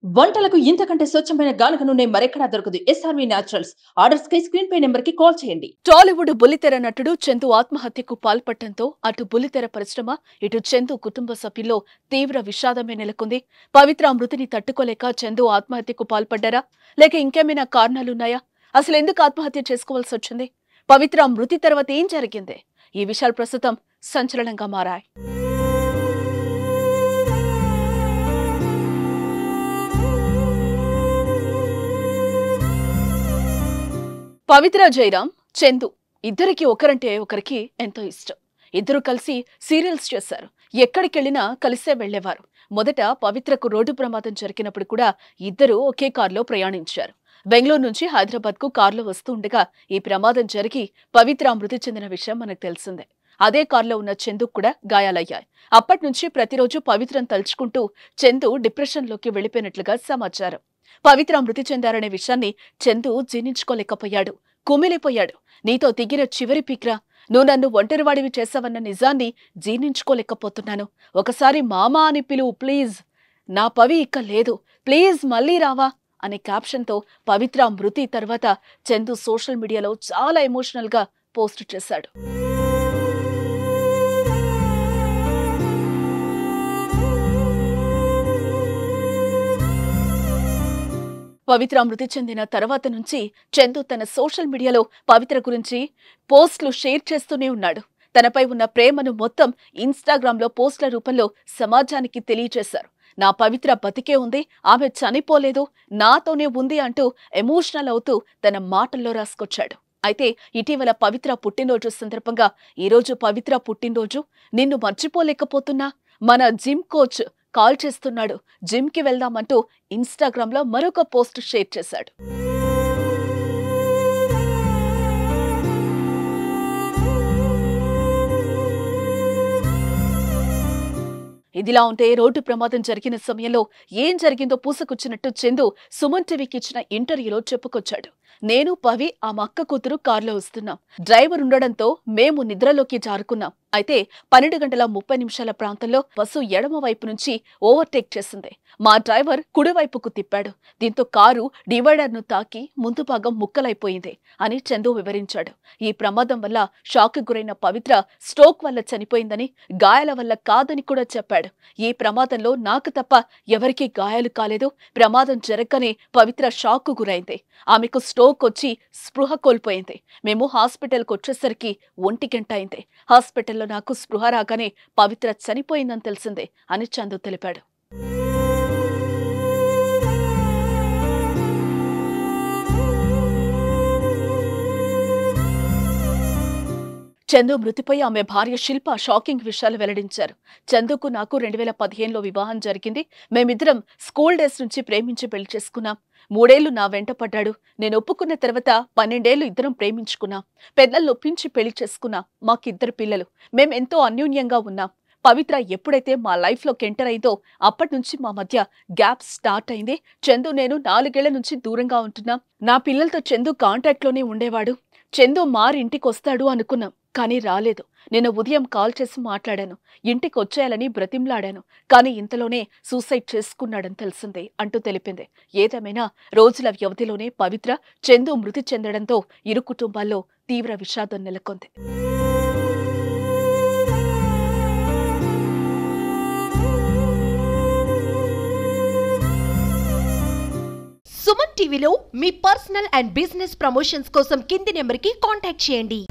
వంటలకు ఇంతకంటే స్వచ్ఛమైన గానుగ నూనె మరెక్కడా దొరకదు. SRV naturals. ఆర్డర్స్ కై స్క్రీన్ పై నెంబర్ కి కాల్ చేయండి. టాలీవుడ్ బుల్లితెర నటుడు చందు ఆత్మహత్యకు పాల్పడటంతో అటు బుల్లితెర పరిశ్రమ, ఇటు చందు కుటుంబ సభ్యుల్లో తీవ్ర విషాదమే నెలకొంది. పవిత్ర మృతిని తట్టుకోలేక చందు ఆత్మహత్యకు పాల్పడ్డారా, లేక ఇంకేమైనా కారణాలున్నాయా? అసలు ఎందుకు ఆత్మహత్య చేసుకోవాల్సి వచ్చింది? పవిత్ర మృతి తర్వాత ఏం జరిగింది? ఈ విషయాలు ప్రస్తుతం సంచలనంగా మారాయి. పవిత్ర జయరాం, చందు ఇద్దరికి ఒకరంటే ఒకరికి ఎంతో ఇష్టం. ఇద్దరు కలిసి సీరియల్స్ చేశారు. ఎక్కడికెళ్లినా కలిసే వెళ్లేవారు. మొదట పవిత్రకు రోడ్డు ప్రమాదం జరిగినప్పుడు కూడా ఇద్దరు ఒకే కారులో ప్రయాణించారు. బెంగళూరు నుంచి హైదరాబాద్ కు కారులో వస్తూ ఉండగా ఈ ప్రమాదం జరిగి పవిత్ర మృతి చెందిన విషయం మనకు తెలిసిందే. అదే కారులో ఉన్న చందుకు కూడా గాయాలయ్యాయి. అప్పటి నుంచి ప్రతిరోజు పవిత్రను తలుచుకుంటూ చందు డిప్రెషన్లోకి వెళ్లిపోయినట్లుగా సమాచారం. పవిత్ర మృతి చెందారనే విషయాన్ని చందు జీర్ణించుకోలేకపోయాడు. కుమిలిపోయాడు. నీతో దిగిన చివరి పీక్రా, నువ్వు నన్ను ఒంటరివాడివి చేశావన్న నిజాన్ని జీర్ణించుకోలేకపోతున్నాను. ఒకసారి మామా అని పిలువు ప్లీజ్. నా పవి ఇక లేదు, ప్లీజ్ మళ్ళీ రావా అనే క్యాప్షన్తో పవిత్ర మృతి తర్వాత చందు సోషల్ మీడియాలో చాలా ఎమోషనల్ గా పోస్ట్ చేశాడు. పవిత్ర మృతి చెందిన తర్వాత నుంచి చందు తన సోషల్ మీడియాలో పవిత్ర గురించి పోస్టులు షేర్ చేస్తూనే ఉన్నాడు. తనపై ఉన్న ప్రేమను మొత్తం ఇన్స్టాగ్రామ్ లో పోస్టుల రూపంలో సమాజానికి తెలియజేశారు. నా పవిత్ర బతికే ఉంది, ఆమె చనిపోలేదు, నాతోనే ఉంది అంటూ ఎమోషనల్ అవుతూ తన మాటల్లో రాసుకొచ్చాడు. అయితే ఇటీవల పవిత్ర పుట్టినరోజు సందర్భంగా, ఈరోజు పవిత్ర పుట్టినరోజు, నిన్ను మర్చిపోలేకపోతున్నా, మన జిమ్ కోచ్ కాల్ చేస్తున్నాడు, జిమ్ కి వెళ్దామంటూ ఇన్స్టాగ్రామ్ లో మరొక పోస్ట్ షేర్ చేశాడు. ఇదిలా ఉంటే రోడ్డు ప్రమాదం జరిగిన సమయంలో ఏం జరిగిందో పూసకొచ్చినట్టు చందు సుమన్ టీవీకి ఇచ్చిన ఇంటర్వ్యూలో చెప్పుకొచ్చాడు. నేను పవి ఆ అక్క కూతురు కారులో వస్తున్నాం. డ్రైవర్ ఉండడంతో మేము నిద్రలోకి జారుకున్నాం. అయితే 12:30 ప్రాంతంలో బస్సు ఎడమ వైపు నుంచి ఓవర్టేక్ చేసింది. మా డ్రైవర్ కుడివైపుకు తిప్పాడు. దీంతో కారు డివైడర్ ను తాకి ముందు భాగం ముక్కలైపోయింది అని చందు వివరించాడు. ఈ ప్రమాదం వల్ల షాక్ గురైన పవిత్ర స్ట్రోక్ వల్ల చనిపోయిందని, గాయాల వల్ల కాదని కూడా చెప్పాడు. ఈ ప్రమాదంలో నాకు తప్ప ఎవరికీ గాయాలు కాలేదు. ప్రమాదం జరగగానే పవిత్ర షాక్ గురైంది. ఆమెకు స్ట్రోక్ వచ్చి స్పృహ కోల్పోయింది. మేము హాస్పిటల్కి వచ్చేసరికి 1 గంట అయింది. హాస్పిటల్లో నాకు స్పృహ రాగానే పవిత్ర చనిపోయిందని తెలిసిందే అని చందు తెలిపాడు. చందు మృతిపై ఆమె భార్య శిల్ప షాకింగ్ విషయాలు వెల్లడించారు. చందుకు నాకు 2015లో వివాహం జరిగింది. మేమిద్దరం స్కూల్ డేస్ నుంచి ప్రేమించి పెళ్లి చేసుకున్నాం. 3 ఏళ్లు నా వెంట పడ్డాడు. నేను ఒప్పుకున్న తర్వాత 12 ఏళ్లు ఇద్దరం ప్రేమించుకున్నాం. పెద్దలను ఒప్పించి పెళ్లి చేసుకున్నాం. మాకిద్దరు పిల్లలు. మేమెంతో అన్యోన్యంగా ఉన్నాం. పవిత్ర ఎప్పుడైతే మా లైఫ్ లోకి ఎంటర్ అయిందో అప్పటి నుంచి మా మధ్య గ్యాప్ స్టార్ట్ అయింది. చందు నేను 4 ఏళ్ల నుంచి దూరంగా ఉంటున్నాం. నా పిల్లలతో చందు కాంటాక్ట్ లోనే ఉండేవాడు. చందు ఇంటికి వస్తాడు అనుకున్నాం, కానీ రాలేదు. నేను ఉదయం కాల్ చేసి మాట్లాడాను. ఇంటికి వచ్చేయాలని బ్రతిమ్లాడాను, కానీ ఇంతలోనే సూసైడ్ చేసుకున్నాడని తెలిసిందే అంటూ తెలిపింది. ఏదేమైనా రోజుల వ్యవధిలోనే పవిత్ర, చందు మృతి చెందడంతో ఇరు కుటుంబాల్లో తీవ్ర విషాదం నెలకొంది. సుమన్ టీవీలో మీ పర్సనల్ అండ్ బిజినెస్ ప్రమోషన్స్ కోసం కింది నెంబర్కి కాంటాక్ట్ చేయండి.